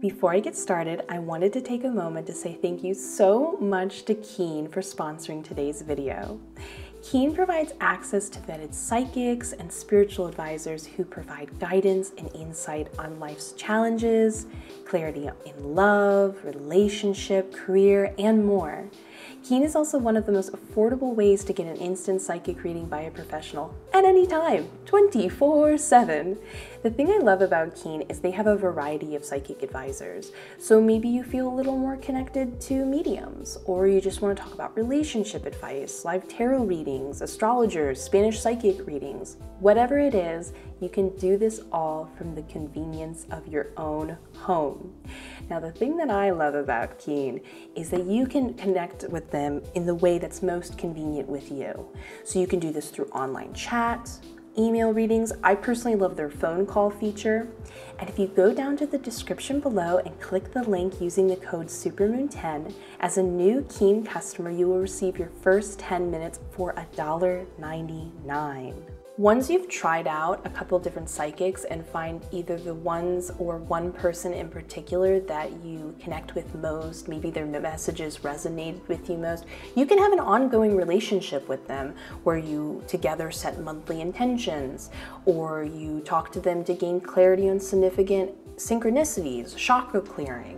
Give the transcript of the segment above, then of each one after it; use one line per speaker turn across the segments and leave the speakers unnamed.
Before I get started, I wanted to take a moment to say thank you so much to Keen for sponsoring today's video. Keen provides access to vetted psychics and spiritual advisors who provide guidance and insight on life's challenges, clarity in love, relationship, career, and more. Keen is also one of the most affordable ways to get an instant psychic reading by a professional at any time, 24/7. The thing I love about Keen is they have a variety of psychic advisors. So maybe you feel a little more connected to mediums, or you just want to talk about relationship advice, live tarot readings, astrologers, Spanish psychic readings. Whatever it is, you can do this all from the convenience of your own home. Now, the thing that I love about Keen is that you can connect with them in the way that's most convenient with you. So you can do this through online chat, email readings. I personally love their phone call feature. And if you go down to the description below and click the link using the code Supermoon10, as a new Keen customer, you will receive your first 10 minutes for $1.99. Once you've tried out a couple different psychics and find either the ones or one person in particular that you connect with most, maybe their messages resonated with you most, you can have an ongoing relationship with them where you together set monthly intentions, or you talk to them to gain clarity on significant synchronicities, chakra clearing.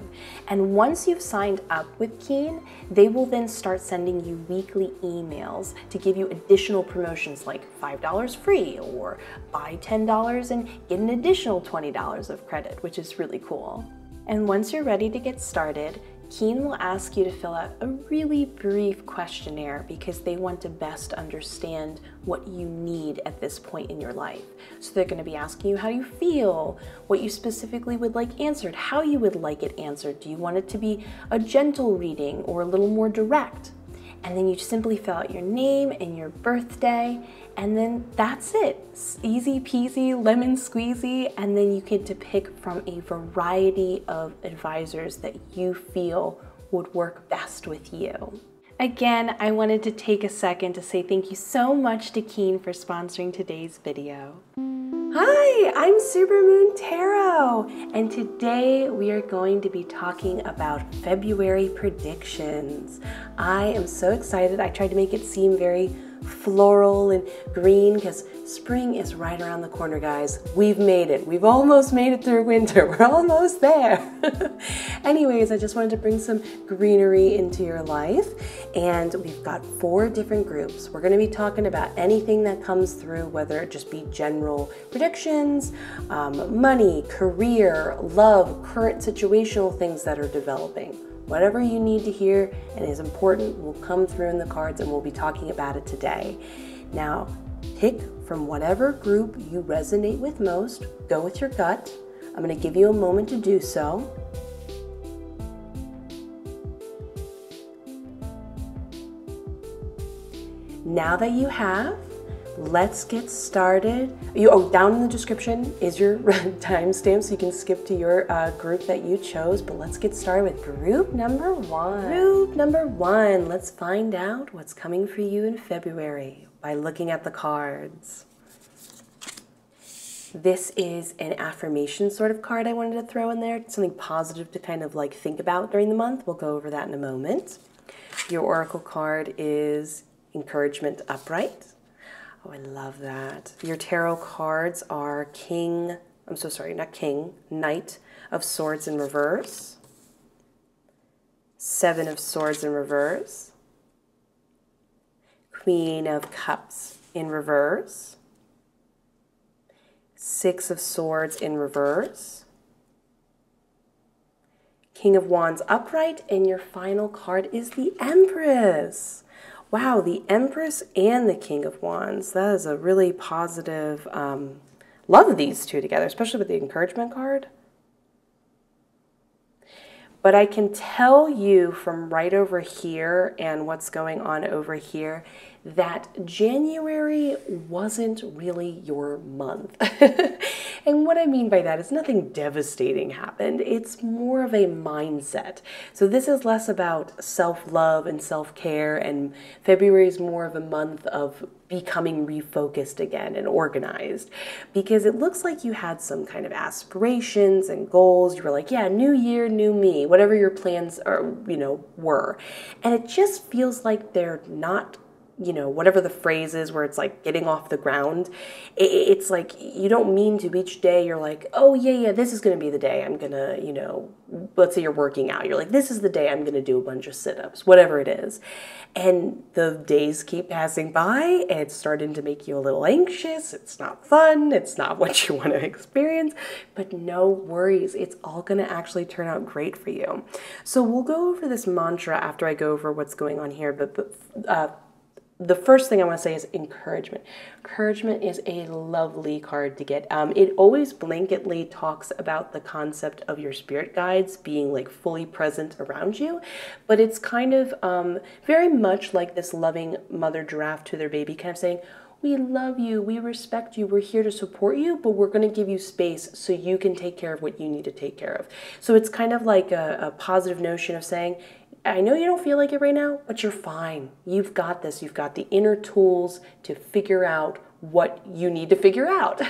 And once you've signed up with Keen, they will then start sending you weekly emails to give you additional promotions like $5 free, or buy $10 and get an additional $20 of credit, which is really cool. And once you're ready to get started, Keen will ask you to fill out a really brief questionnaire because they want to best understand what you need at this point in your life. So they're going to be asking you how you feel, what you specifically would like answered, how you would like it answered. Do you want it to be a gentle reading or a little more direct? And then you simply fill out your name and your birthday, and then that's it. It's easy peasy, lemon squeezy, and then you get to pick from a variety of advisors that you feel would work best with you. Again, I wanted to take a second to say thank you so much to Keen for sponsoring today's video. Hi, I'm Supermoon Tarot, and today we are going to be talking about February predictions. I am so excited. I tried to make it seem very floral and green because spring is right around the corner, guys. We've made it. We've almost made it through winter. We're almost there. Anyways, I just wanted to bring some greenery into your life, and we've got 4 different groups. We're going to be talking about anything that comes through, whether it just be general predictions, money, career, love, current situational things that are developing. Whatever you need to hear and is important will come through in the cards, and we'll be talking about it today. Now, pick from whatever group you resonate with most. Go with your gut. I'm going to give you a moment to do so. Now that you have, let's get started. Down in the description is your timestamp, so you can skip to your group that you chose. But let's get started with group number 1. Group number 1, let's find out what's coming for you in February by looking at the cards. This is an affirmation sort of card I wanted to throw in there, something positive to kind of like think about during the month. We'll go over that in a moment. Your oracle card is Encouragement Upright. Oh, I love that. Your tarot cards are Knight of Swords in reverse, 7 of Swords in reverse, Queen of Cups in reverse, 6 of Swords in reverse, King of Wands upright, and your final card is the Empress. Wow, the Empress and the King of Wands. That is a really positive, love these two together, especially with the encouragement card. But I can tell you from right over here and what's going on over here that January wasn't really your month. And what I mean by that is nothing devastating happened. It's more of a mindset. So this is less about self-love and self-care, and February is more of a month of becoming refocused again and organized, because it looks like you had some kind of aspirations and goals. You were like, yeah, new year, new me, whatever your plans are, were. And it just feels like they're not, whatever the phrase is where it's like getting off the ground. It's like you don't mean to. Each day you're like, oh yeah, this is going to be the day I'm going to, let's say you're working out. You're like, this is the day I'm going to do a bunch of sit-ups, whatever it is. And the days keep passing by and it's starting to make you a little anxious. It's not fun. It's not what you want to experience, but no worries. It's all going to actually turn out great for you. So we'll go over this mantra after I go over what's going on here, but the first thing I want to say is encouragement. Encouragement is a lovely card to get. It always blanketly talks about the concept of your spirit guides being like fully present around you, but it's kind of very much like this loving mother giraffe to their baby, kind of saying, we love you, we respect you, we're here to support you, but we're going to give you space so you can take care of what you need to take care of. So it's kind of like a positive notion of saying, I know you don't feel like it right now, but you're fine. You've got this. You've got the inner tools to figure out what you need to figure out.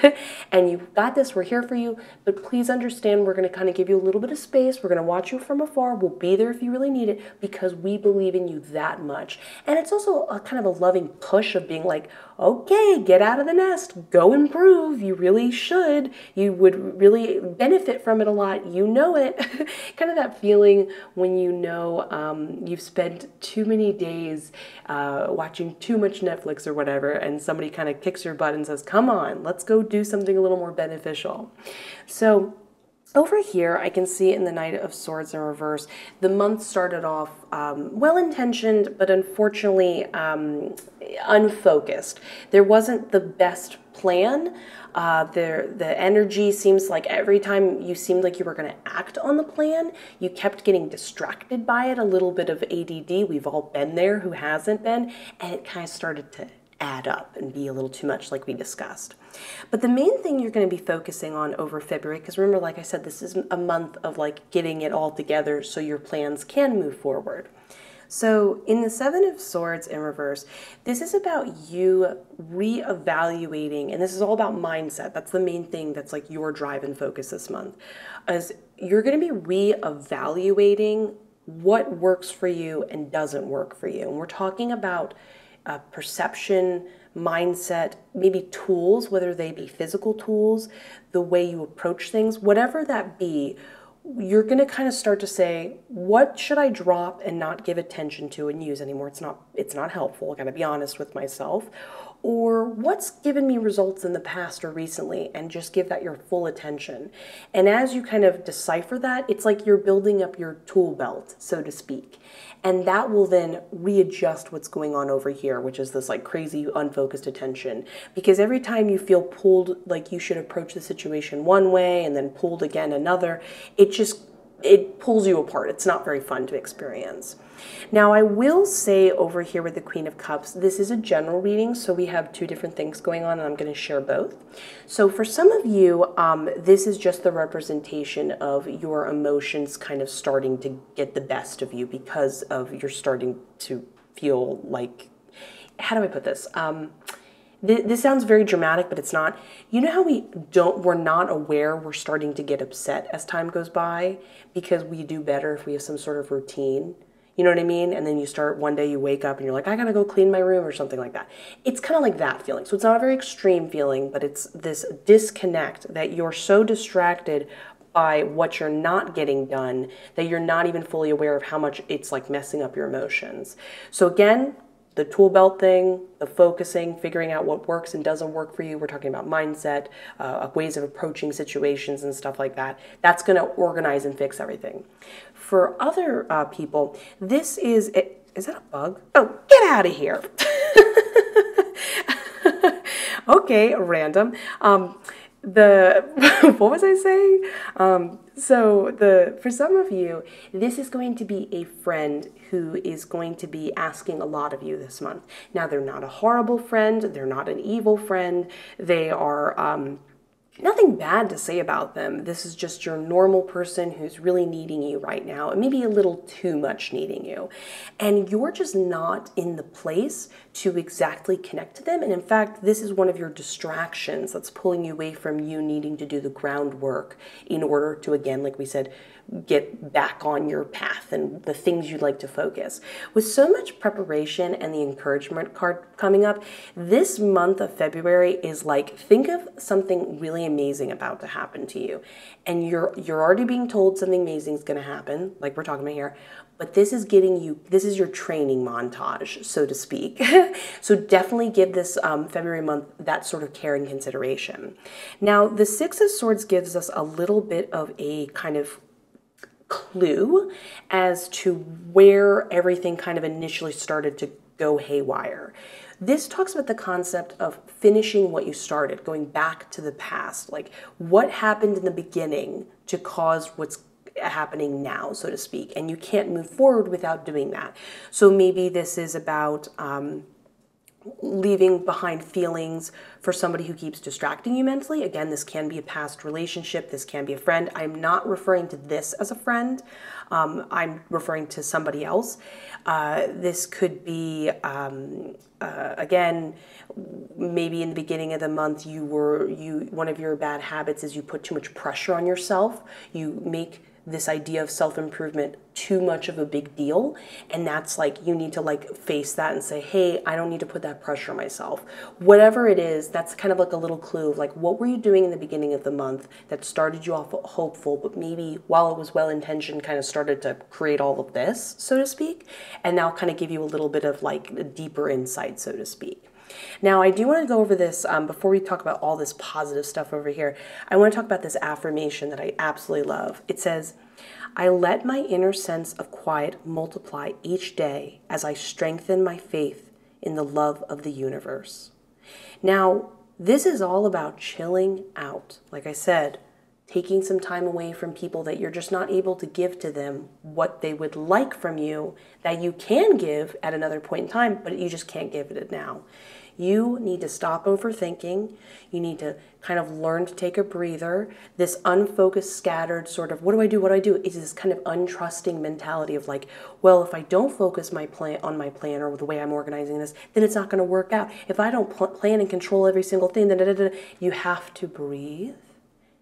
And you've got this. We're here for you. But please understand, we're going to kind of give you a little bit of space. We're going to watch you from afar. We'll be there if you really need it because we believe in you that much. And it's also a kind of a loving push of being like, okay, get out of the nest. Go improve. You really should. You would really benefit from it a lot. You know it. Kind of that feeling when you've spent too many days watching too much Netflix or whatever, and somebody kind of kicks your butt and says, come on, let's go do something a little more beneficial. So over here, I can see in the Knight of Swords in reverse, the month started off well-intentioned, but unfortunately unfocused. There wasn't the best plan. The energy seems like every time you seemed like you were going to act on the plan, you kept getting distracted by it, a little bit of ADD. We've all been there, who hasn't been? And it kind of started to add up and be a little too much like we discussed. But the main thing you're going to be focusing on over February, because remember, like I said, this is a month of like getting it all together so your plans can move forward. So in the Seven of Swords in reverse, this is about you reevaluating, and this is all about mindset. That's the main thing that's like your drive and focus this month, as you're going to be reevaluating what works for you and doesn't work for you. And we're talking about perception, mindset, maybe tools, whether they be physical tools, the way you approach things, whatever that be. You're going to kind of start to say, what should I drop and not give attention to and use anymore? It's not helpful. I got to be honest with myself. Or what's given me results in the past or recently, and just give that your full attention. And as you kind of decipher that, it's like you're building up your tool belt, so to speak. And that will then readjust what's going on over here, which is this like crazy unfocused attention. Because every time you feel pulled, like you should approach the situation one way and then pulled again another, it pulls you apart. It's not very fun to experience. Now, I will say over here with the Queen of Cups, this is a general reading, so we have two different things going on, and I'm going to share both. So for some of you, this is just the representation of your emotions kind of starting to get the best of you because of you're starting to feel like, how do I put this? This sounds very dramatic, but it's not. You know how we're not aware we're starting to get upset as time goes by because we do better if we have some sort of routine? You know what I mean? And then you start, one day you wake up and you're like, I gotta go clean my room or something like that. It's kind of like that feeling. So it's not a very extreme feeling, but it's this disconnect that you're so distracted by what you're not getting done that you're not even fully aware of how much it's like messing up your emotions. So again, the tool belt thing, the focusing, figuring out what works and doesn't work for you. We're talking about mindset, ways of approaching situations and stuff like that. That's going to organize and fix everything. For other people, this is that a bug? Oh, get out of here. Okay, random. What was I saying? For some of you, this is going to be a friend who is going to be asking a lot of you this month. Now, they're not a horrible friend. They're not an evil friend. They are Nothing bad to say about them. This is just your normal person who's really needing you right now, and maybe a little too much needing you. And you're just not in the place to exactly connect to them. And in fact, this is one of your distractions that's pulling you away from you needing to do the groundwork in order to, again, like we said, get back on your path and the things you'd like to focus. With so much preparation and the encouragement card coming up, this month of February is like, think of something really amazing about to happen to you. And you're already being told something amazing is going to happen, like we're talking about here, but this is getting you, this is your training montage, so to speak. So definitely give this February month that sort of care and consideration. Now, the Six of Swords gives us a little bit of a kind of clue as to where everything kind of initially started to go haywire. This talks about the concept of finishing what you started, going back to the past, like what happened in the beginning to cause what's happening now, so to speak, and you can't move forward without doing that. So maybe this is about leaving behind feelings for somebody who keeps distracting you mentally. Again, this can be a past relationship. This can be a friend. I'm not referring to this as a friend. I'm referring to somebody else. This could be, again, maybe in the beginning of the month, one of your bad habits is you put too much pressure on yourself. You make this idea of self-improvement too much of a big deal, and that's like you need to like face that and say, hey, I don't need to put that pressure on myself. Whatever it is, that's kind of like a little clue of like, what were you doing in the beginning of the month that started you off hopeful, but maybe while it was well-intentioned kind of started to create all of this, so to speak, and now kind of give you a little bit of like a deeper insight, so to speak. Now, I do want to go over this before we talk about all this positive stuff over here. I want to talk about this affirmation that I absolutely love. It says, I let my inner sense of quiet multiply each day as I strengthen my faith in the love of the universe. Now, this is all about chilling out. Like I said, taking some time away from people that you're just not able to give to them what they would like from you that you can give at another point in time, but you just can't give it now. You need to stop overthinking. You need to kind of learn to take a breather. This unfocused, scattered sort of, what do I do? What do I do? Is this kind of untrusting mentality of like, well, if I don't focus on my plan or the way I'm organizing this, then it's not going to work out. If I don't plan and control every single thing, then you have to breathe,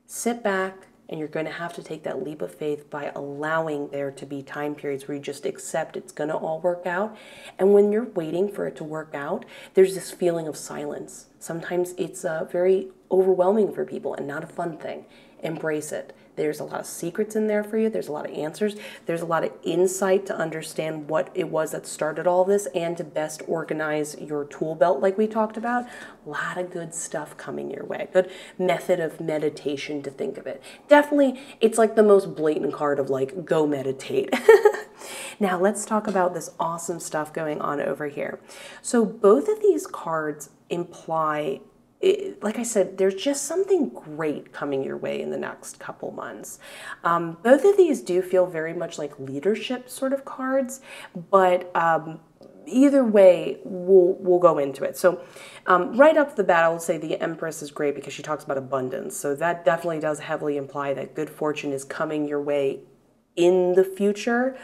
sit back, and you're going to have to take that leap of faith by allowing there to be time periods where you just accept it's going to all work out. And when you're waiting for it to work out, there's this feeling of silence. Sometimes it's very overwhelming for people and not a fun thing. Embrace it. There's a lot of secrets in there for you. There's a lot of answers. There's a lot of insight to understand what it was that started all this and to best organize your tool belt like we talked about. A lot of good stuff coming your way. Good method of meditation to think of it. Definitely, it's like the most blatant card of like, go meditate. Now let's talk about this awesome stuff going on over here. So both of these cards imply, like I said, there's just something great coming your way in the next couple months. Both of these do feel very much like leadership sort of cards, but either way, we'll go into it. So right off the bat, I will say the Empress is great because she talks about abundance. So that definitely does heavily imply that good fortune is coming your way in the future.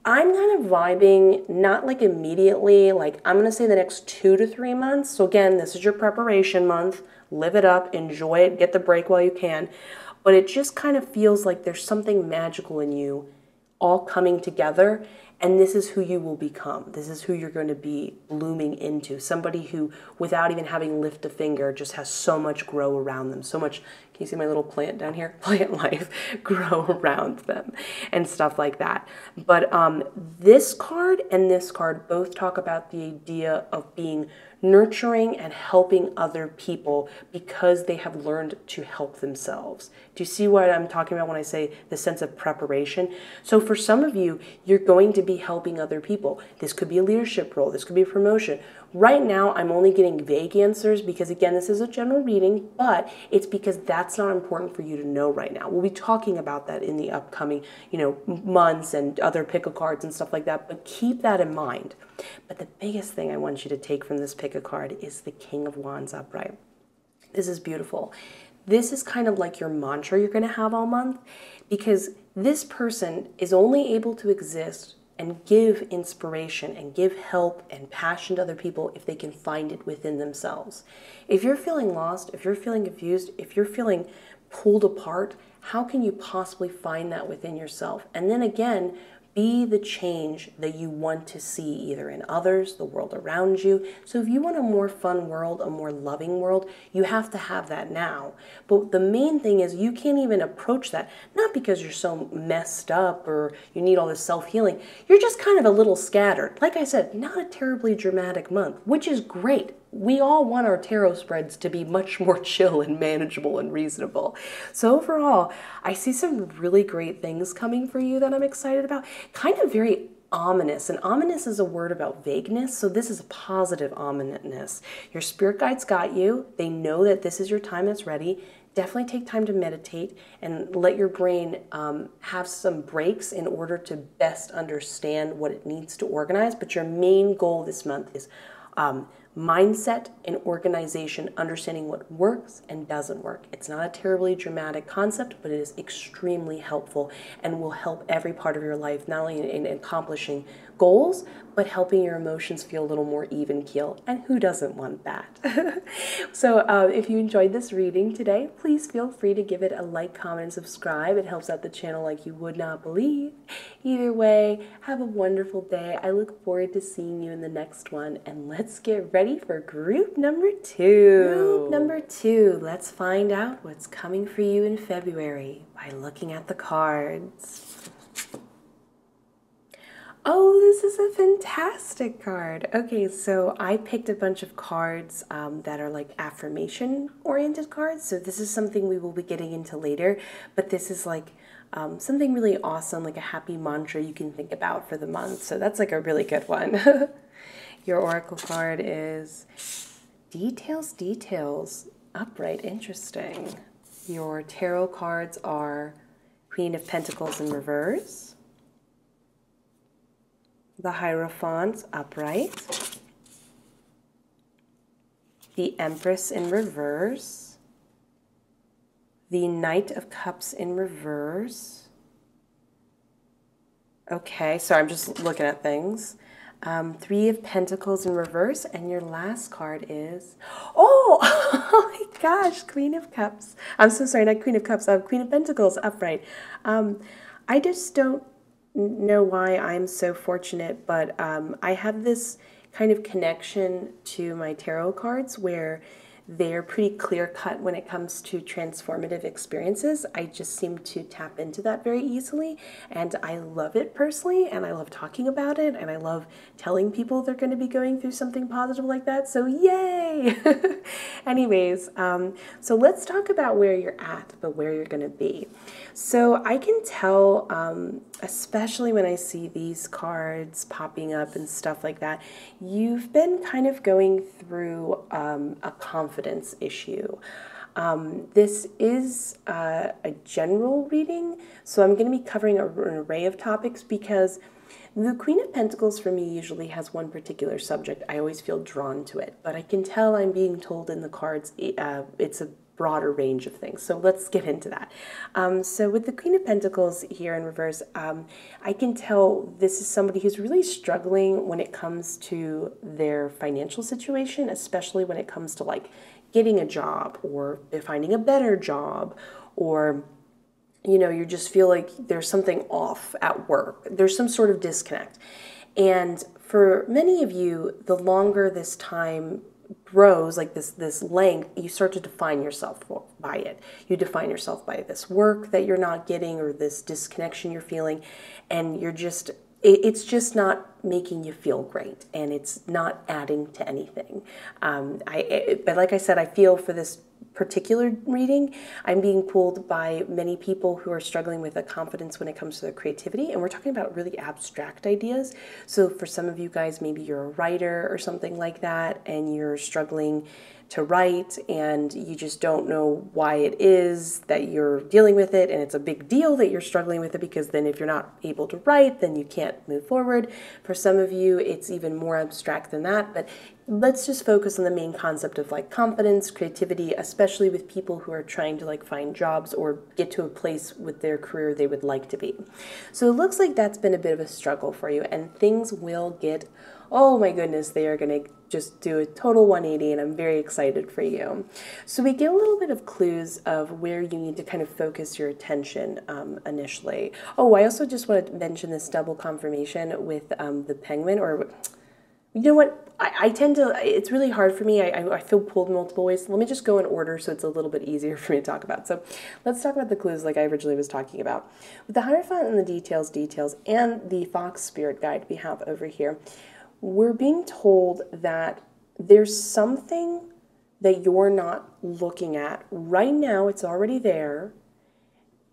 I'm kind of vibing, not like immediately, like I'm going to say the next 2 to 3 months. So again, this is your preparation month. Live it up, enjoy it, get the break while you can. But it just kind of feels like there's something magical in you all coming together. And this is who you will become. This is who you're going to be blooming into. Somebody who, without even having lift a finger, just has so much grow around them. So much, can you see my little plant down here? Plant life grow around them and stuff like that. But this card and this card both talk about the idea of being nurturing and helping other people because they have learned to help themselves. Do you see what I'm talking about when I say the sense of preparation? So for some of you, you're going to be helping other people. This could be a leadership role. This could be a promotion. Right now, I'm only getting vague answers because, again, this is a general reading, but it's because that's not important for you to know right now. We'll be talking about that in the upcoming, months and other pick a cards and stuff like that, but keep that in mind. But the biggest thing I want you to take from this pick a card is the King of Wands upright. This is beautiful. this is kind of like your mantra you're going to have all month, because this person is only able to exist and give inspiration and give help and passion to other people if they can find it within themselves. If you're feeling lost, if you're feeling confused, if you're feeling pulled apart, how can you possibly find that within yourself? And then again, be the change that you want to see either in others, the world around you. So if you want a more fun world, a more loving world, you have to have that now. But the main thing is you can't even approach that, not because you're so messed up or you need all this self-healing. You're just kind of a little scattered. Like I said, not a terribly dramatic month, which is great. We all want our tarot spreads to be much more chill and manageable and reasonable. So overall, I see some really great things coming for you that I'm excited about. Kind of very ominous, and ominous is a word about vagueness, so this is a positive ominousness. Your spirit guides got you. They know that this is your time that's ready. Definitely take time to meditate and let your brain have some breaks in order to best understand what it needs to organize. But your main goal this month is mindset and organization, understanding what works and doesn't work. It's not a terribly dramatic concept, but it is extremely helpful and will help every part of your life, not only in accomplishing goals, but helping your emotions feel a little more even keel. And who doesn't want that? So if you enjoyed this reading today, please feel free to give it a like, comment, and subscribe. It helps out the channel like you would not believe. Either way, have a wonderful day. I look forward to seeing you in the next one. And let's get ready for group number 2. Group number 2. Let's find out what's coming for you in February by looking at the cards. Oh, this is a fantastic card. Okay, so I picked a bunch of cards that are like affirmation-oriented cards. So this is something we will be getting into later, but this is like something really awesome, like a happy mantra you can think about for the month. So that's like a really good one. Your oracle card is Details, Details, Upright, interesting. Your tarot cards are Queen of Pentacles in reverse, the Hierophant upright, the Empress in reverse, the Knight of Cups in reverse. Okay, so I'm just looking at things. Three of Pentacles in reverse, and your last card is, oh, oh my gosh, Queen of Cups. I'm so sorry, not Queen of Cups, Queen of Pentacles upright. I just don't know why I'm so fortunate, but I have this kind of connection to my tarot cards where they're pretty clear-cut when it comes to transformative experiences. I just seem to tap into that very easily, and I love it personally, and I love talking about it, and I love telling people they're going to be going through something positive like that, so yay! Anyways, so let's talk about where you're at, but where you're going to be. So I can tell, especially when I see these cards popping up and stuff like that, you've been kind of going through a confidence issue. This is a general reading, so I'm going to be covering an array of topics because the Queen of Pentacles for me usually has one particular subject. I always feel drawn to it, but I can tell I'm being told in the cards it's a broader range of things. So let's get into that. So with the Queen of Pentacles here in reverse, I can tell this is somebody who's really struggling when it comes to their financial situation, especially when it comes to like getting a job or they're finding a better job, or you know, you just feel like there's something off at work. There's some sort of disconnect. And for many of you, the longer this time grows, like this length, you start to define yourself by it. You define yourself by this work that you're not getting or this disconnection you're feeling, and you're just, it's just not making you feel great, and it's not adding to anything. But like I said, I feel for this particular reading, I'm being pulled by many people who are struggling with a confidence when it comes to their creativity, and we're talking about really abstract ideas. So for some of you guys, maybe you're a writer or something like that, and you're struggling to write, and you just don't know why it is that you're dealing with it, and it's a big deal that you're struggling with it, because then if you're not able to write, then you can't move forward. For For some of you, it's even more abstract than that, but let's just focus on the main concept of like confidence, creativity, especially with people who are trying to like find jobs or get to a place with their career they would like to be. So it looks like that's been a bit of a struggle for you, and things will get, oh my goodness, they are going to just do a total 180, and I'm very excited for you. So we get a little bit of clues of where you need to kind of focus your attention initially. Oh, I also just want to mention this double confirmation with the penguin, or you know what? I tend to, it's really hard for me. I feel pulled multiple ways. Let me just go in order so it's a little bit easier for me to talk about. So let's talk about the clues like I originally was talking about. With the Hierophant and the details, and the Fox Spirit Guide we have over here, we're being told that there's something that you're not looking at. Right now, it's already there.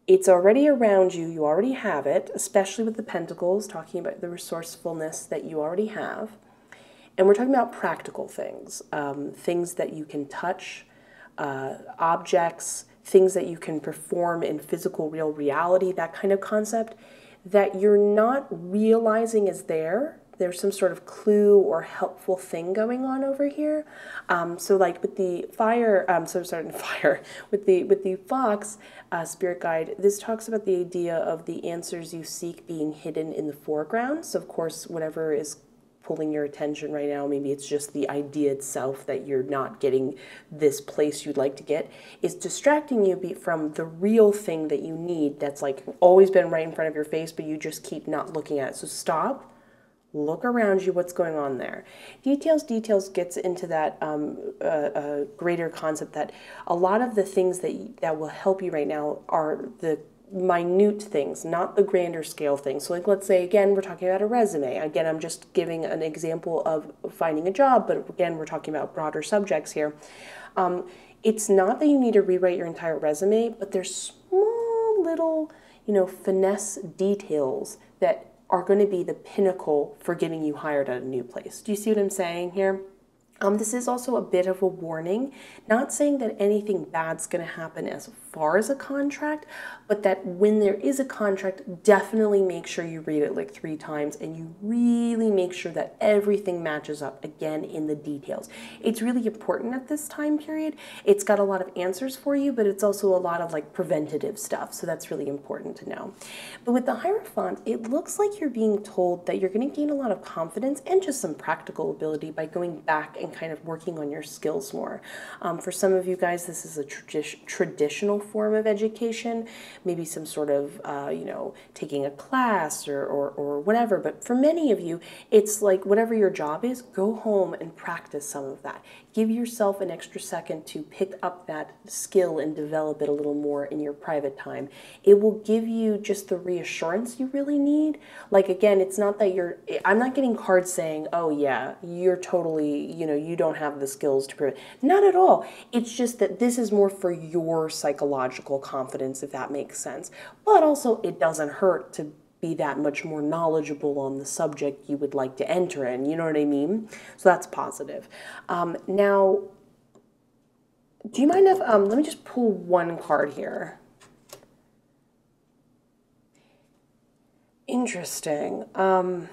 It's already around you. You already have it, especially with the Pentacles, talking about the resourcefulness that you already have. And we're talking about practical things, things that you can touch, objects, things that you can perform in physical, real reality, that kind of concept that you're not realizing is there. There's some sort of clue or helpful thing going on over here. So like with the with the Fox Spirit Guide, this talks about the idea of the answers you seek being hidden in the foreground. So of course, whatever is pulling your attention right now, maybe it's just the idea itself that you're not getting this place you'd like to get, is distracting you from the real thing that you need that's like always been right in front of your face, but you just keep not looking at it. So stop, look around you, what's going on there. Details gets into that greater concept that a lot of the things that will help you right now are the minute things, not the grander scale things. So like, let's say, again, we're talking about a resume. Again, I'm just giving an example of finding a job, but again, we're talking about broader subjects here. It's not that you need to rewrite your entire resume, but there's small little, finesse details that are going to be the pinnacle for getting you hired at a new place. Do you see what I'm saying here? This is also a bit of a warning, not saying that anything bad's going to happen as far as a contract, but that when there is a contract, definitely make sure you read it like 3 times and you really make sure that everything matches up again in the details. It's really important at this time period. It's got a lot of answers for you, but it's also a lot of like preventative stuff, so that's really important to know. But with the Hierophant, it looks like you're being told that you're going to gain a lot of confidence and just some practical ability by going back and kind of working on your skills more. For some of you guys, this is a traditional form of education, maybe some sort of, taking a class or whatever. But for many of you, it's like whatever your job is, go home and practice some of that. Give yourself an extra second to pick up that skill and develop it a little more in your private time. It will give you just the reassurance you really need. Like, again, it's not that I'm not getting cards saying, oh yeah, you're totally, you don't have the skills to prove it. Not at all. It's just that this is more for your psychological confidence, if that makes sense. But also, it doesn't hurt to be that much more knowledgeable on the subject you would like to enter in, you know what I mean? So that's positive. Now, do you mind if, let me just pull one card here. Interesting. I'm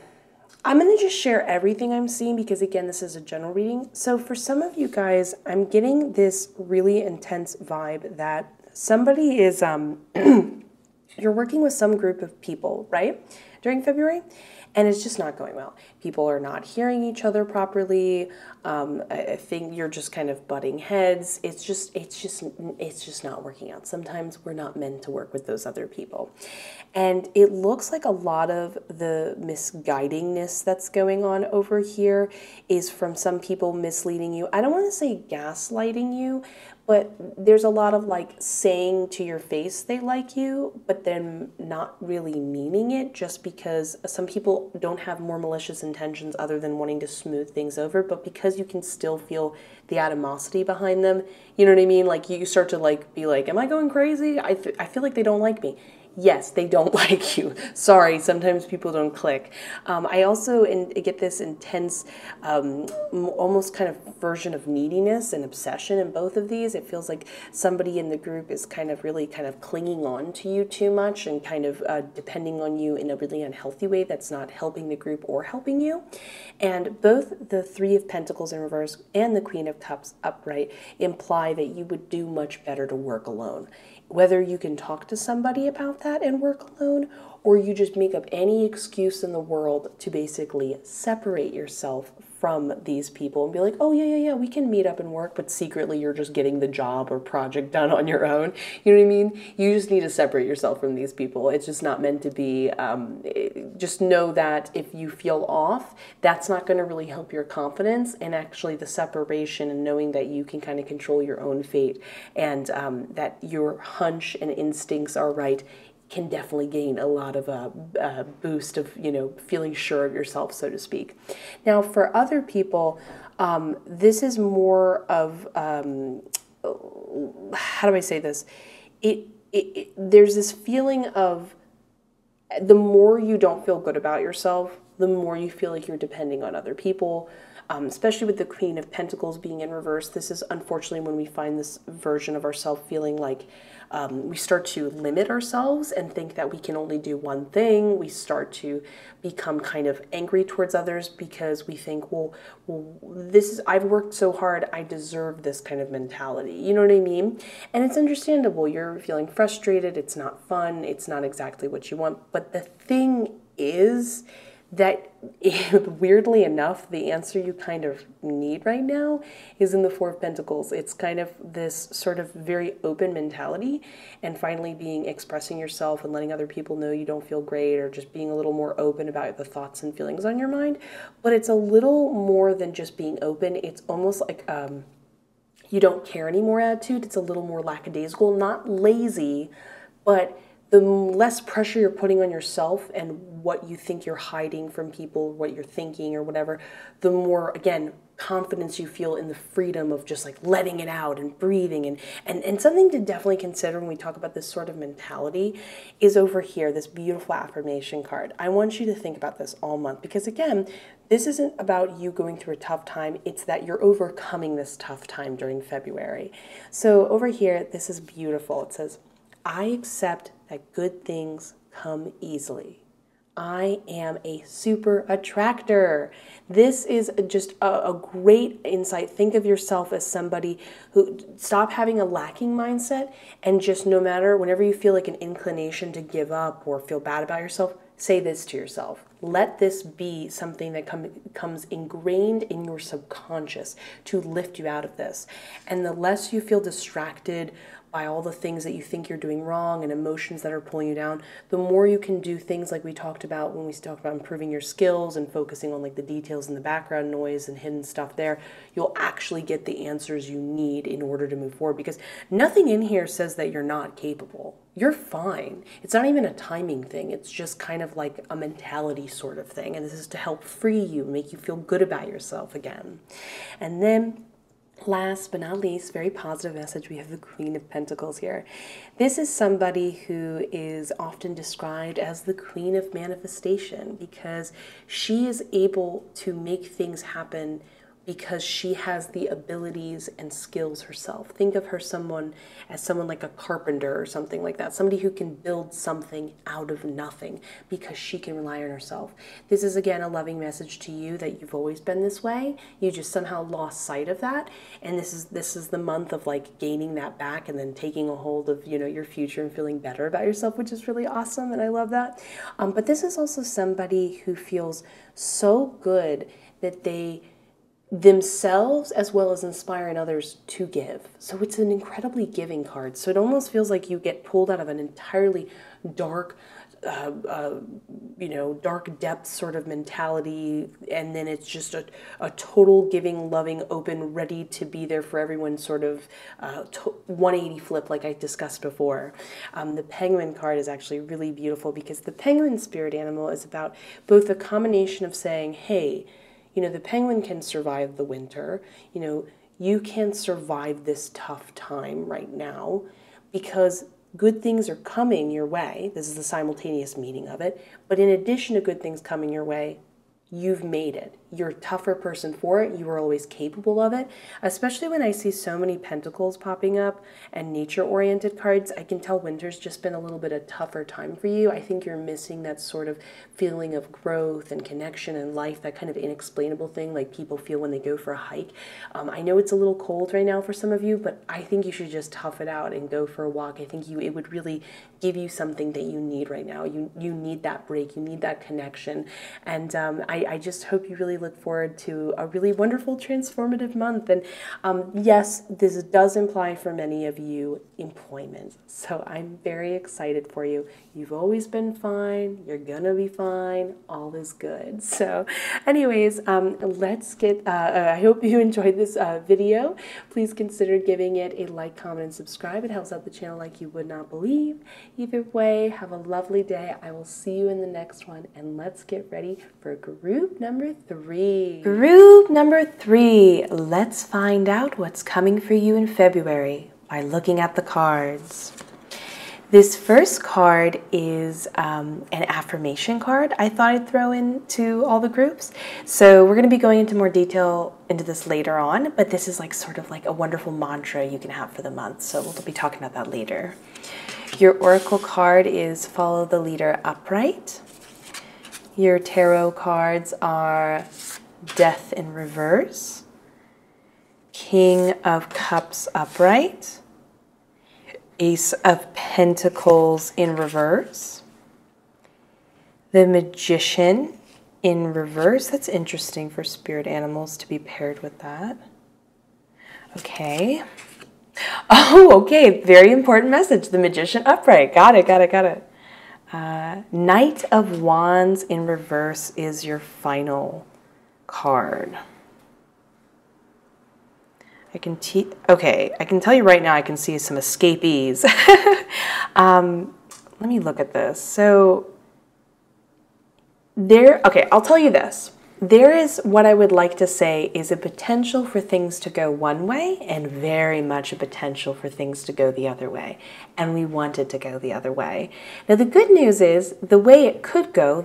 going to just share everything I'm seeing because, again, this is a general reading. So for some of you guys, I'm getting this really intense vibe that somebody is, you're working with some group of people, right, during February, and it's just not going well. People are not hearing each other properly. I think you're just kind of butting heads. It's just not working out. Sometimes we're not meant to work with those other people. And it looks like a lot of the misguidingness that's going on over here is from some people misleading you. I don't want to say gaslighting you, but there's a lot of like saying to your face they like you, but then not really meaning it, just because some people don't have more malicious intentions other than wanting to smooth things over, but because you can still feel the animosity behind them, you know what I mean? Like you start to like be like, am I going crazy? I feel like they don't like me. yes, they don't like you. Sorry, sometimes people don't click. I also get this intense, almost kind of version of neediness and obsession in both of these. It feels like somebody in the group is kind of really kind of clinging on to you too much and kind of depending on you in a really unhealthy way that's not helping the group or helping you. And both the Three of Pentacles in reverse and the Queen of Cups upright imply that you would do much better to work alone. Whether you can talk to somebody about that and work alone, or you just make up any excuse in the world to basically separate yourself from these people and be like, oh yeah, we can meet up and work, but secretly you're just getting the job or project done on your own. You know what I mean? You just need to separate yourself from these people. It's just not meant to be. Just know that if you feel off, that's not going to really help your confidence, and actually the separation and knowing that you can kind of control your own fate and that your hunch and instincts are right can definitely gain a lot of a boost of, feeling sure of yourself, so to speak. Now, for other people, this is more of, how do I say this? There's this feeling of the more you don't feel good about yourself, the more you feel like you're depending on other people, especially with the Queen of Pentacles being in reverse. This is unfortunately when we find this version of ourselves feeling like we start to limit ourselves and think that we can only do one thing. We start to become kind of angry towards others because we think, well, I've worked so hard, I deserve this kind of mentality. You know what I mean? And it's understandable. You're feeling frustrated. It's not fun. It's not exactly what you want. But the thing is that weirdly enough, the answer you kind of need right now is in the Four of Pentacles. It's kind of this sort of very open mentality and finally expressing yourself and letting other people know you don't feel great, or just being a little more open about the thoughts and feelings on your mind. But it's a little more than just being open. It's almost like you don't care anymore attitude. It's a little more lackadaisical, not lazy, but the less pressure you're putting on yourself and what you think you're hiding from people, what you're thinking or whatever, the more, again, confidence you feel in the freedom of just like letting it out and breathing. And something to definitely consider when we talk about this sort of mentality is over here, this beautiful affirmation card. I want you to think about this all month because, again, this isn't about you going through a tough time. It's that you're overcoming this tough time during February. So over here, this is beautiful. It says, I accept that good things come easily. I am a super attractor. This is just a great insight. Think of yourself as somebody who stop having a lacking mindset and just no matter, whenever you feel like an inclination to give up or feel bad about yourself, say this to yourself. Let this be something that comes ingrained in your subconscious to lift you out of this. And the less you feel distracted by all the things that you think you're doing wrong and emotions that are pulling you down, the more you can do things like we talked about when we talked about improving your skills and focusing on like the details and the background noise and hidden stuff there, you'll actually get the answers you need in order to move forward, because nothing in here says that you're not capable. You're fine. It's not even a timing thing. It's just kind of like a mentality sort of thing. And this is to help free you, make you feel good about yourself again. And then last but not least, very positive message, we have the Queen of Pentacles here. This is somebody who is often described as the Queen of Manifestation because she is able to make things happen because she has the abilities and skills herself. Think of her as someone like a carpenter or something like that, somebody who can build something out of nothing because she can rely on herself. This is, again, a loving message to you that you've always been this way. You just somehow lost sight of that. And this is the month of like gaining that back and then taking a hold of, your future and feeling better about yourself, which is really awesome. And I love that. But this is also somebody who feels so good that they themselves as well as inspiring others to give. So it's an incredibly giving card. So it almost feels like you get pulled out of an entirely dark, dark depth sort of mentality, and then it's just a total giving, loving, open, ready to be there for everyone sort of 180 flip like I discussed before. The Penguin card is actually really beautiful because the penguin spirit animal is about both a combination of saying, hey, the penguin can survive the winter. You can survive this tough time right now because good things are coming your way. This is the simultaneous meaning of it. But in addition to good things coming your way, you've made it. You're a tougher person for it. You are always capable of it. Especially when I see so many pentacles popping up and nature-oriented cards, I can tell winter's just been a little bit a tougher time for you. I think you're missing that sort of feeling of growth and connection and life, that kind of inexplainable thing like people feel when they go for a hike. I know it's a little cold right now for some of you, but I think you should just tough it out and go for a walk. I think it would really give you something that you need right now. You need that break. You need that connection. And I just hope you really look forward to a really wonderful, transformative month. And yes, this does imply for many of you employment. So I'm very excited for you. You've always been fine. You're gonna be fine. All is good. So anyways, let's get, I hope you enjoyed this video. Please consider giving it a like, comment, and subscribe. It helps out the channel like you would not believe. Either way, have a lovely day. I will see you in the next one, and let's get ready for group number 3. Group number 3. Let's find out what's coming for you in February by looking at the cards. This first card is an affirmation card I thought I'd throw into all the groups. So we're going to be going into more detail into this later on, but this is like sort of like a wonderful mantra you can have for the month. So we'll be talking about that later. Your oracle card is Follow the Leader Upright. Your tarot cards are Death in Reverse, King of Cups Upright, Ace of Pentacles in reverse, the Magician in reverse. That's interesting for spirit animals to be paired with that. Okay. Oh, okay. Very important message. The Magician upright. Got it, got it, got it. Knight of Wands in reverse is your final card. I can tell you right now I can see some escapees. Let me look at this. So I'll tell you this. There is what I would like to say is a potential for things to go one way and very much a potential for things to go the other way. And we want it to go the other way. Now the good news is the way it could go,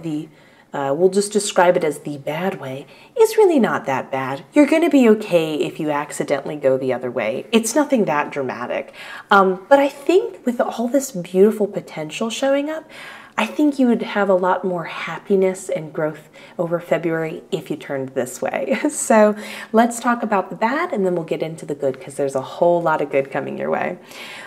we'll just describe it as the bad way, is really not that bad. You're going to be okay if you accidentally go the other way. It's nothing that dramatic. But I think with all this beautiful potential showing up, I think you would have a lot more happiness and growth over February if you turned this way. So let's talk about the bad and then we'll get into the good because there's a whole lot of good coming your way.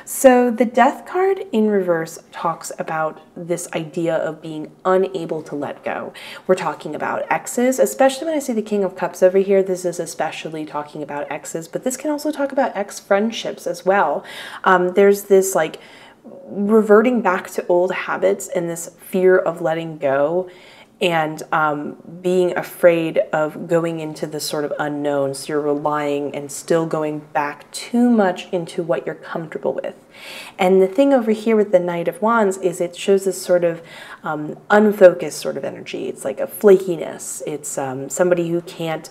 So the Death card in reverse talks about this idea of being unable to let go. We're talking about exes, especially when I see the King of Cups over here. This is especially talking about exes, but this can also talk about ex-friendships as well. There's this like reverting back to old habits and this fear of letting go and being afraid of going into the sort of unknown. So you're relying and still going back too much into what you're comfortable with. And the thing over here with the Knight of Wands is it shows this sort of unfocused sort of energy. It's like a flakiness. It's somebody who can't,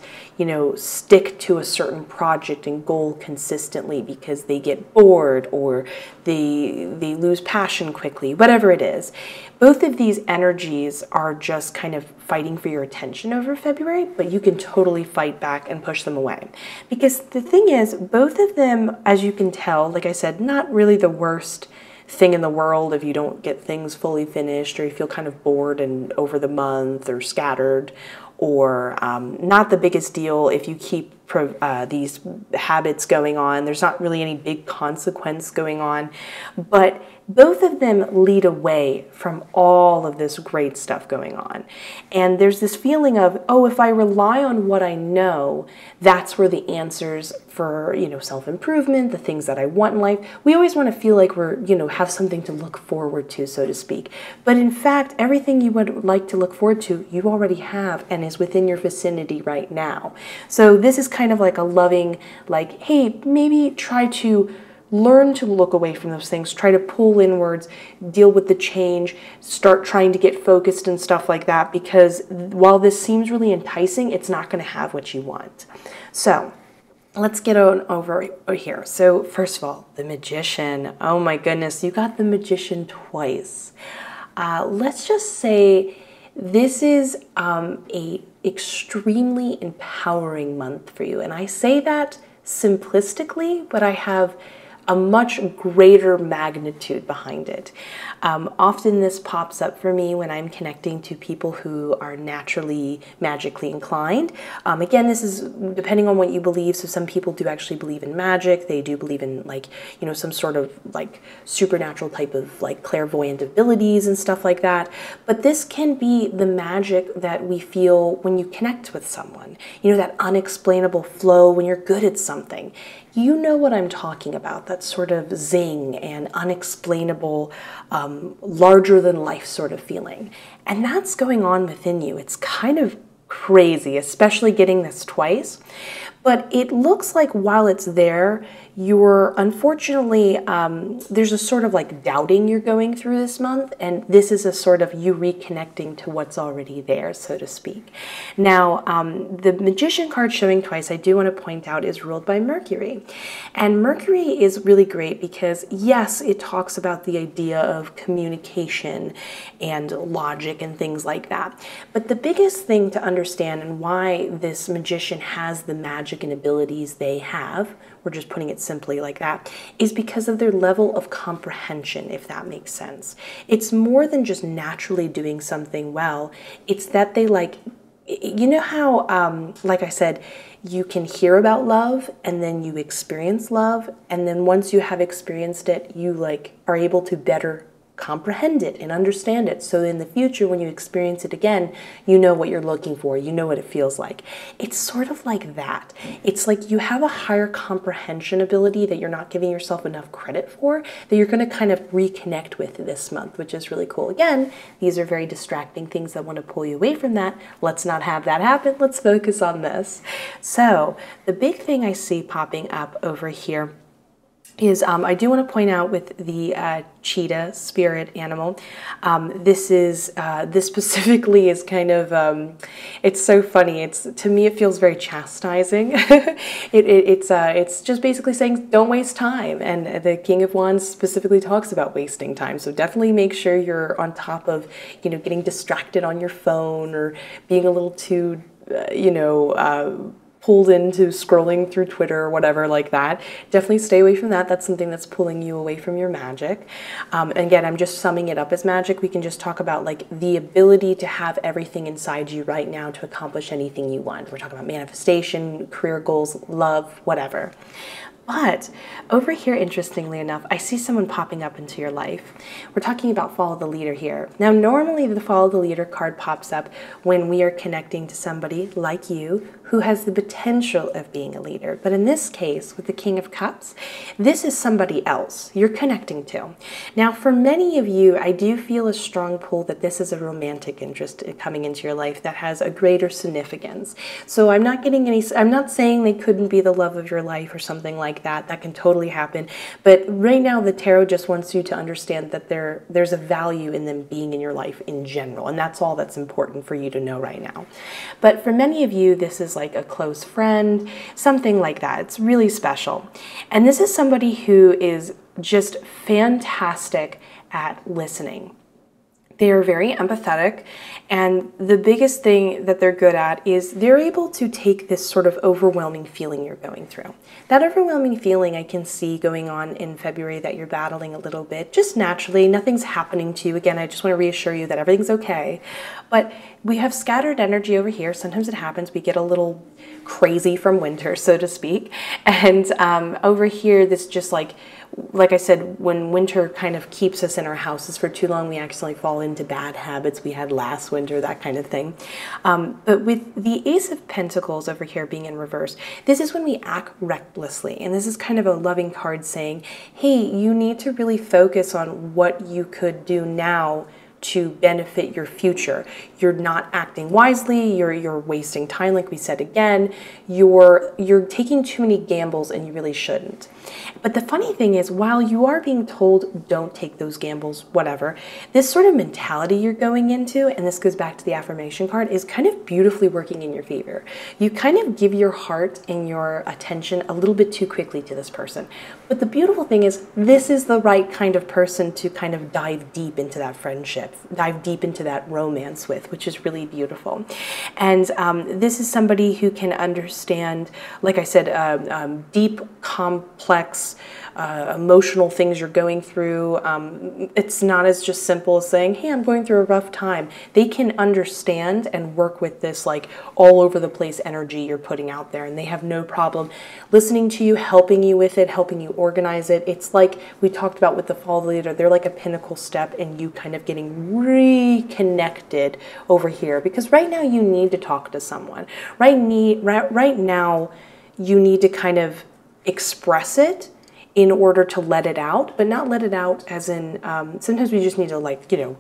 stick to a certain project and goal consistently because they get bored or they lose passion quickly, whatever it is. Both of these energies are just kind of fighting for your attention over February, but you can totally fight back and push them away. Because the thing is, both of them, as you can tell, like I said, not really the worst thing in the world if you don't get things fully finished or you feel kind of bored and over the month or scattered, or not the biggest deal if you keep these habits going on. There's not really any big consequence going on, but both of them lead away from all of this great stuff going on. And there's this feeling of, oh, if I rely on what I know, that's where the answers for, self-improvement, the things that I want in life. We always want to feel like we're, have something to look forward to, so to speak. But in fact, everything you would like to look forward to, you already have and is within your vicinity right now. So this is kind of like a loving, like, hey, maybe try to learn to look away from those things, try to pull inwards, deal with the change, start trying to get focused and stuff like that, because while this seems really enticing, it's not going to have what you want. So let's get on over here. So first of all, the Magician. Oh my goodness, you got the Magician twice. Let's just say this is a extremely empowering month for you. And I say that simplistically, but I have a much greater magnitude behind it. Often this pops up for me when I'm connecting to people who are naturally magically inclined. Again, this is depending on what you believe. So some people do actually believe in magic. They do believe in, like, you know, some sort of like supernatural type of like clairvoyant abilities and stuff like that. But this can be the magic that we feel when you connect with someone. You know, that unexplainable flow when you're good at something. You know what I'm talking about, that sort of zing and unexplainable, larger than life sort of feeling. And that's going on within you. It's kind of crazy, especially getting this twice. But it looks like while it's there, you're unfortunately, there's a sort of like doubting you're going through this month. And this is a sort of you reconnecting to what's already there, so to speak. Now, the Magician card showing twice, I do want to point out, is ruled by Mercury. And Mercury is really great because, yes, it talks about the idea of communication and logic and things like that. But the biggest thing to understand and why this Magician has the magic and abilities they have, we're just putting it simply like that, is because of their level of comprehension, if that makes sense. It's more than just naturally doing something well. It's that they like, you know how, like I said, you can hear about love and then you experience love. And then once you have experienced it, you like are able to better comprehend it and understand it. So in the future, when you experience it again, you know what you're looking for. You know what it feels like. It's sort of like that. It's like you have a higher comprehension ability that you're not giving yourself enough credit for, that you're going to kind of reconnect with this month, which is really cool. Again, these are very distracting things that want to pull you away from that. Let's not have that happen. Let's focus on this. So the big thing I see popping up over here is I do want to point out with the cheetah spirit animal, this specifically is kind of it's so funny. To me it feels very chastising. It's just basically saying don't waste time, and the King of Wands specifically talks about wasting time. So definitely make sure you're on top of, you know, getting distracted on your phone or being a little too pulled into scrolling through Twitter or whatever like that. Definitely stay away from that. That's something that's pulling you away from your magic. And again, I'm just summing it up as magic. We can just talk about like the ability to have everything inside you right now to accomplish anything you want. We're talking about manifestation, career goals, love, whatever. But over here, interestingly enough, I see someone popping up into your life. We're talking about follow the leader here. Now, normally the follow the leader card pops up when we are connecting to somebody like you who has the potential of being a leader. But in this case, with the King of Cups, this is somebody else you're connecting to. Now, for many of you, I do feel a strong pull that this is a romantic interest coming into your life that has a greater significance. So I'm not saying they couldn't be the love of your life or something like that. That can totally happen. But right now, the tarot just wants you to understand that there's a value in them being in your life in general. And that's all that's important for you to know right now. But for many of you, this is like a close friend, something like that. It's really special. And this is somebody who is just fantastic at listening. They are very empathetic, and the biggest thing that they're good at is they're able to take this sort of overwhelming feeling you're going through. That overwhelming feeling I can see going on in February that you're battling a little bit, just naturally. Nothing's happening to you. Again, I just want to reassure you that everything's okay. But we have scattered energy over here. Sometimes it happens. We get a little crazy from winter, so to speak. And over here, this just like I said, when winter kind of keeps us in our houses for too long, we actually fall into bad habits we had last winter, that kind of thing. But with the Ace of Pentacles over here being in reverse, this is when we act recklessly. And this is kind of a loving card saying, hey, you need to really focus on what you could do now to benefit your future. You're not acting wisely, you're wasting time, like we said again, you're taking too many gambles and you really shouldn't. But the funny thing is, while you are being told don't take those gambles, whatever, this sort of mentality you're going into, and this goes back to the affirmation card, is kind of beautifully working in your favor. You kind of give your heart and your attention a little bit too quickly to this person. But the beautiful thing is, this is the right kind of person to kind of dive deep into that friendship, dive deep into that romance with, which is really beautiful. And this is somebody who can understand, like I said, deep, complex, emotional things you're going through. It's not as just simple as saying, hey, I'm going through a rough time. They can understand and work with this like all over the place energy you're putting out there, and they have no problem listening to you, helping you with it, helping you organize it. It's like we talked about with the fall leader, they're like a pinnacle step in you kind of getting reconnected over here, because right now you need to talk to someone. Right now you need to kind of express it in order to let it out, but not let it out as in, sometimes we just need to like, you know,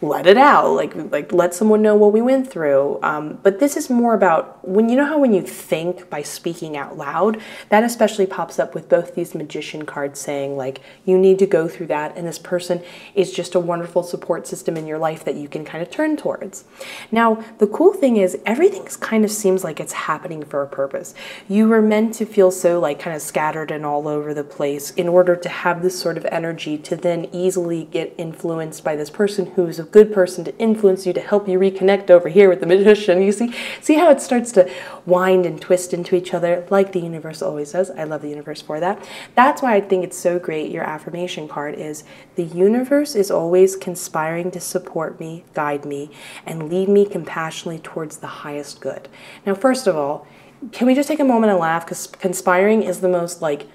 let it out, like let someone know what we went through. But this is more about when you think by speaking out loud, that especially pops up with both these magician cards saying like, you need to go through that, and this person is just a wonderful support system in your life that you can kind of turn towards. Now, the cool thing is everything kind of seems like it's happening for a purpose. You were meant to feel so like kind of scattered and all over the place in order to have this sort of energy to then easily get influenced by this person who's a good person to influence you, to help you reconnect over here with the magician. You see how it starts to wind and twist into each other like the universe always does. I love the universe for that. That's why I think it's so great. Your affirmation card is, the universe is always conspiring to support me, guide me, and lead me compassionately towards the highest good. Now, first of all, can we just take a moment and laugh? Because conspiring is the most like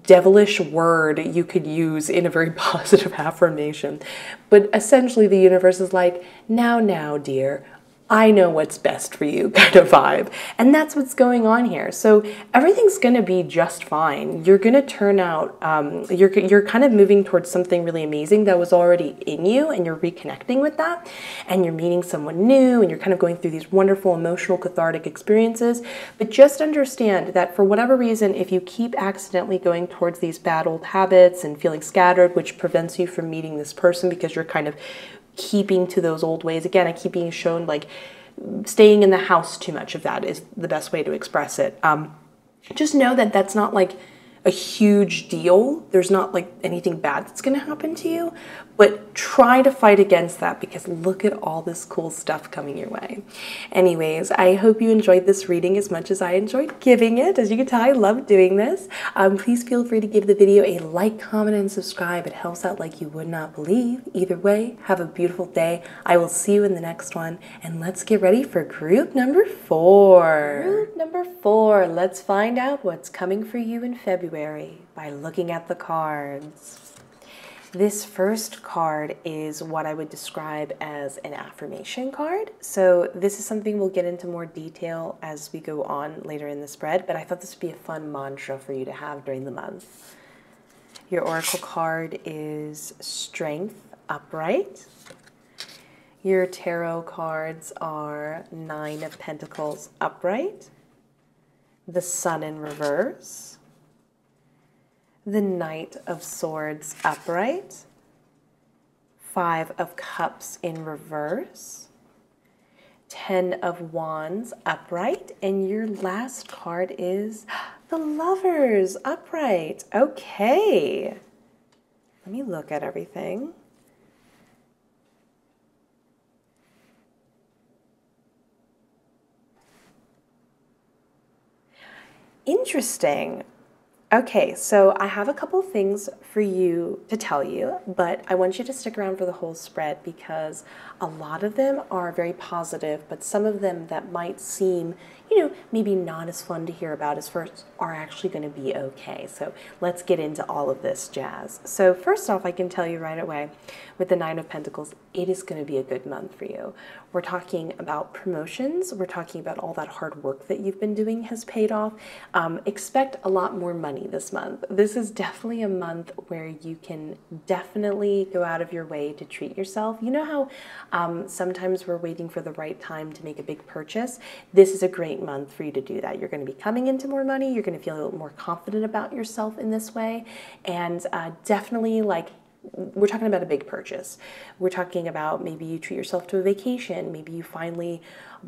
devilish word you could use in a very positive affirmation. But essentially the universe is like, now, dear, I know what's best for you kind of vibe. And that's what's going on here. So everything's going to be just fine. You're going to turn out, you're kind of moving towards something really amazing that was already in you, and you're reconnecting with that, and you're meeting someone new, and you're kind of going through these wonderful emotional cathartic experiences. But just understand that for whatever reason, if you keep accidentally going towards these bad old habits and feeling scattered, which prevents you from meeting this person because you're kind of keeping to those old ways. Again, I keep being shown like staying in the house too much of that is the best way to express it. Just know that that's not like a huge deal. There's not like anything bad that's going to happen to you, but try to fight against that, because look at all this cool stuff coming your way. Anyways, I hope you enjoyed this reading as much as I enjoyed giving it. As you can tell, I love doing this. Please feel free to give the video a like, comment, and subscribe. It helps out like you would not believe. Either way, have a beautiful day. I will see you in the next one, and let's get ready for group number 4. Group number 4. Let's find out what's coming for you in February by looking at the cards. This first card is what I would describe as an affirmation card. So this is something we'll get into more detail as we go on later in the spread, but I thought this would be a fun mantra for you to have during the month. Your oracle card is Strength Upright. Your tarot cards are 9 of Pentacles upright, the Sun in reverse, the Knight of Swords upright, 5 of Cups in reverse, 10 of Wands upright, and your last card is the Lovers upright. Okay, let me look at everything. Interesting. Okay, so I have a couple things for you to tell you, but I want you to stick around for the whole spread, because a lot of them are very positive, but some of them that might seem, maybe not as fun to hear about as first are actually going to be okay. So let's get into all of this jazz. So first off, I can tell you right away with the 9 of Pentacles, it is going to be a good month for you. We're talking about promotions. We're talking about all that hard work that you've been doing has paid off. Expect a lot more money this month. This is definitely a month where you can definitely go out of your way to treat yourself. You know how sometimes we're waiting for the right time to make a big purchase? This is a great month for you to do that. You're going to be coming into more money. You're going to feel a little more confident about yourself in this way. And definitely, like, we're talking about a big purchase. We're talking about maybe you treat yourself to a vacation. Maybe you finally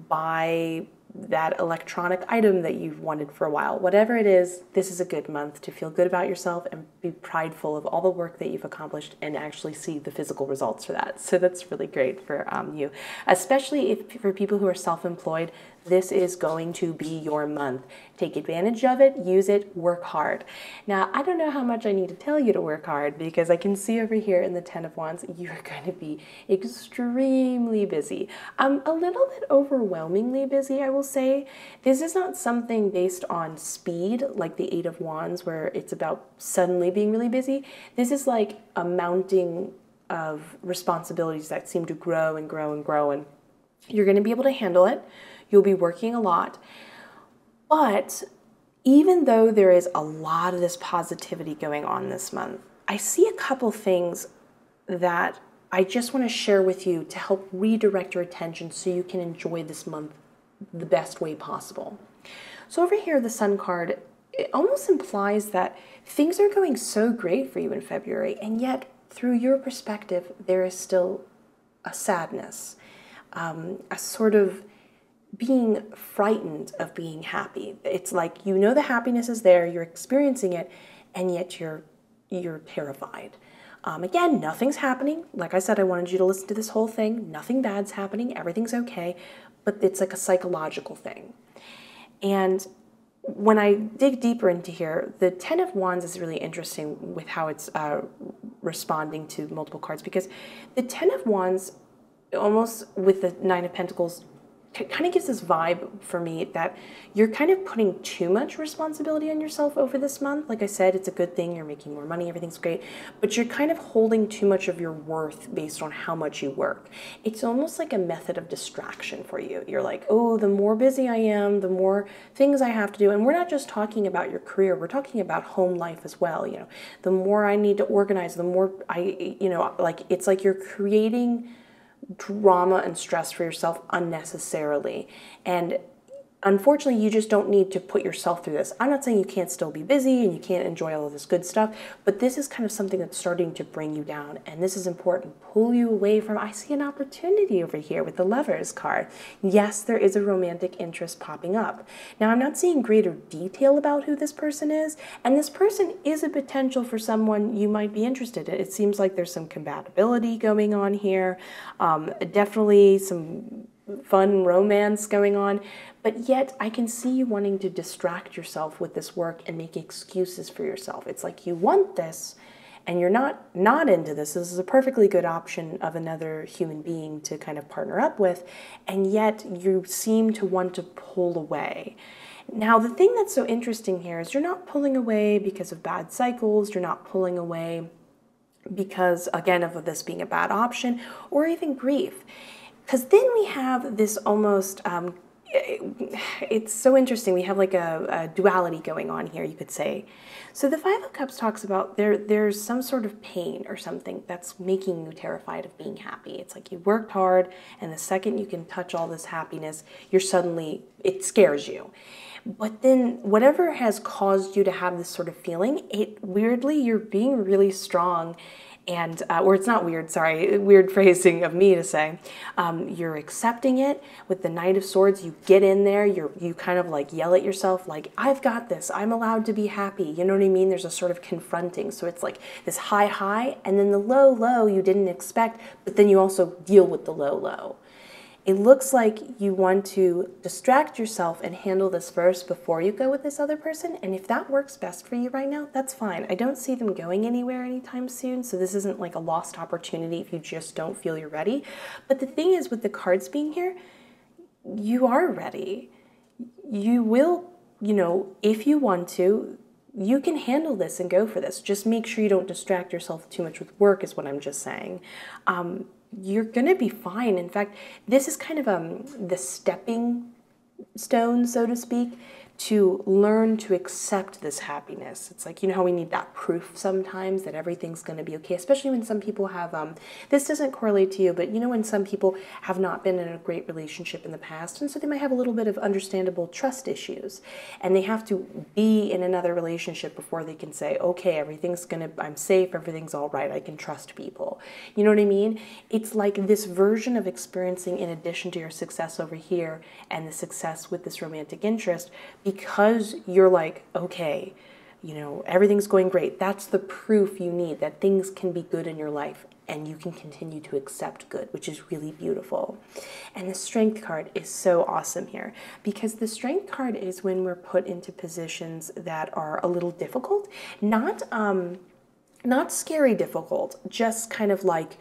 buy that electronic item that you've wanted for a while. Whatever it is, this is a good month to feel good about yourself and be prideful of all the work that you've accomplished and actually see the physical results for that. So that's really great for you, especially if for people who are self-employed. This is going to be your month. Take advantage of it, use it, work hard. Now, I don't know how much I need to tell you to work hard, because I can see over here in the Ten of Wands, you're going to be extremely busy. A little bit overwhelmingly busy, I will say. This is not something based on speed, like the Eight of Wands, where it's about suddenly being really busy. This is like a mounting of responsibilities that seem to grow and grow and grow, and you're going to be able to handle it. You'll be working a lot. But even though there is a lot of this positivity going on this month, I see a couple things that I just want to share with you to help redirect your attention so you can enjoy this month the best way possible. So over here, the Sun card, it almost implies that things are going so great for you in February, and yet through your perspective, there is still a sadness, a sort of being frightened of being happy. It's like, you know, the happiness is there, you're experiencing it, and yet you're terrified. Again, nothing's happening. Like I said, I wanted you to listen to this whole thing. Nothing bad's happening. Everything's okay. But it's like a psychological thing. And when I dig deeper into here, the Ten of Wands is really interesting with how it's responding to multiple cards, because the Ten of Wands, almost with the Nine of Pentacles, kind of gives this vibe for me that you're kind of putting too much responsibility on yourself over this month. Like I said, it's a good thing. You're making more money. Everything's great. But you're kind of holding too much of your worth based on how much you work. It's almost like a method of distraction for you. You're like, oh, the more busy I am, the more things I have to do. And we're not just talking about your career. We're talking about home life as well. You know, the more I need to organize, the more like, it's like you're creating drama and stress for yourself unnecessarily. And unfortunately, you just don't need to put yourself through this. I'm not saying you can't still be busy and you can't enjoy all of this good stuff, but this is kind of something that's starting to bring you down, and this is important. Pull you away from, I see an opportunity over here with the Lovers card. Yes, there is a romantic interest popping up. Now, I'm not seeing greater detail about who this person is, and this person is a potential for someone you might be interested in. It seems like there's some compatibility going on here, definitely some fun romance going on, but yet I can see you wanting to distract yourself with this work and make excuses for yourself. It's like you want this and you're not into this. This is a perfectly good option of another human being to kind of partner up with, and yet you seem to want to pull away. Now, the thing that's so interesting here is you're not pulling away because of bad cycles. You're not pulling away because, again, of this being a bad option or even grief. Because then we have this almost, it's so interesting. We have like a duality going on here, you could say. So the Five of Cups talks about there's some sort of pain or something that's making you terrified of being happy. It's like you worked hard, and the second you can touch all this happiness, it scares you. But then whatever has caused you to have this sort of feeling, weirdly, you're being really strong. And, or it's not weird, sorry, weird phrasing of me to say. You're accepting it with the Knight of Swords. You get in there, you kind of like yell at yourself like, I've got this, I'm allowed to be happy. You know what I mean? There's a sort of confronting. So it's like this high, and then the low you didn't expect, but then you also deal with the low. It looks like you want to distract yourself and handle this first before you go with this other person. And if that works best for you right now, that's fine. I don't see them going anywhere anytime soon. So this isn't like a lost opportunity if you just don't feel you're ready. But the thing is, with the cards being here, you are ready. You will, if you want to, you can handle this and go for this. Just make sure you don't distract yourself too much with work is what I'm just saying. you're gonna be fine. In fact, this is kind of the stepping stone, so to speak, to learn to accept this happiness. It's like, you know how we need that proof sometimes that everything's going to be okay, especially when some people have, this doesn't correlate to you, but you know when some people have not been in a great relationship in the past, and so they might have a little bit of understandable trust issues, and they have to be in another relationship before they can say, okay, I'm safe, everything's all right, I can trust people. You know what I mean? It's like this version of experiencing, in addition to your success over here and the success with this romantic interest, because you're like, okay, you know, everything's going great. That's the proof you need that things can be good in your life and you can continue to accept good, which is really beautiful. And the Strength card is so awesome here, because the Strength card is when we're put into positions that are a little difficult, not scary difficult, just kind of like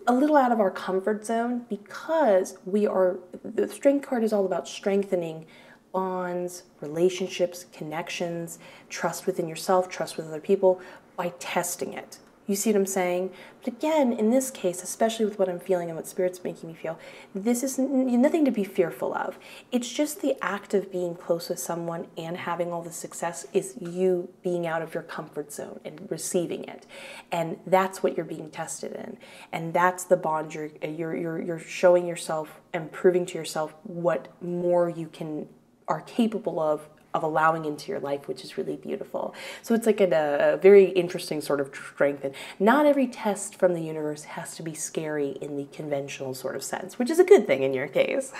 a little out of our comfort zone, because the Strength card is all about strengthening bonds, relationships, connections, trust within yourself, trust with other people, by testing it. You see what I'm saying? But again, in this case, especially with what I'm feeling and what Spirit's making me feel, this is nothing to be fearful of. It's just the act of being close with someone and having all the success is you being out of your comfort zone and receiving it. And that's what you're being tested in. And that's the bond you're showing yourself and proving to yourself what more you are capable of allowing into your life, which is really beautiful. So it's like a very interesting sort of strength. And not every test from the universe has to be scary in the conventional sort of sense, which is a good thing in your case.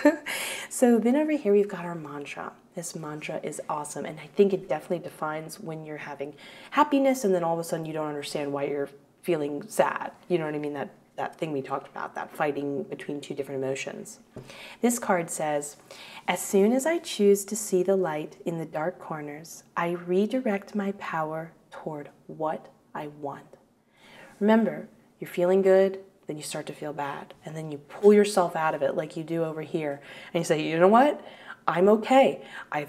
So then over here, we've got our mantra. This mantra is awesome. And I think it definitely defines when you're having happiness and then all of a sudden you don't understand why you're feeling sad. You know what I mean? That thing we talked about, that fighting between two different emotions. This card says, as soon as I choose to see the light in the dark corners, I redirect my power toward what I want. Remember, you're feeling good, then you start to feel bad, and then you pull yourself out of it like you do over here, and you say, you know what? I'm okay. I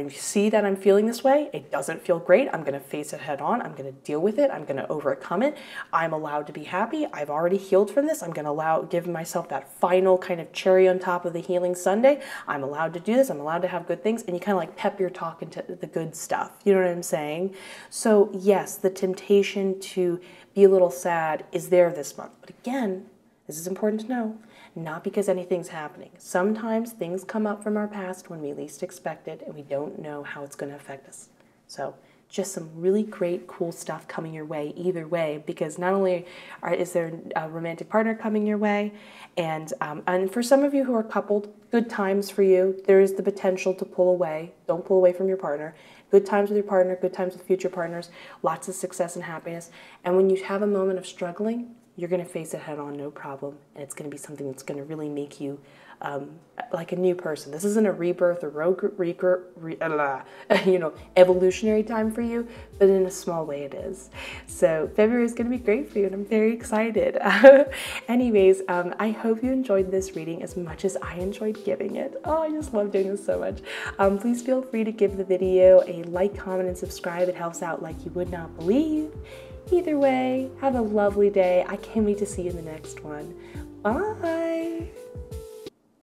see that I'm feeling this way. It doesn't feel great. I'm going to face it head on. I'm going to deal with it. I'm going to overcome it. I'm allowed to be happy. I've already healed from this. I'm going to give myself that final kind of cherry on top of the healing sundae. I'm allowed to do this. I'm allowed to have good things. And you kind of like pep your talk into the good stuff. You know what I'm saying? So yes, the temptation to be a little sad is there this month. But again, this is important to know. Not because anything's happening. Sometimes things come up from our past when we least expect it, and we don't know how it's going to affect us. So just some really great, cool stuff coming your way either way, because not only is there a romantic partner coming your way, and for some of you who are coupled, good times for you. There is the potential to pull away. Don't pull away from your partner. Good times with your partner, good times with future partners, lots of success and happiness. And when you have a moment of struggling, you're going to face it head on, no problem. And it's going to be something that's going to really make you like a new person. This isn't a rebirth or evolutionary time for you, but in a small way it is. So February is going to be great for you, and I'm very excited. Anyways, I hope you enjoyed this reading as much as I enjoyed giving it. Oh, I just love doing this so much. Please feel free to give the video a like, comment, and subscribe. It helps out like you would not believe. Either way, have a lovely day. I can't wait to see you in the next one. Bye!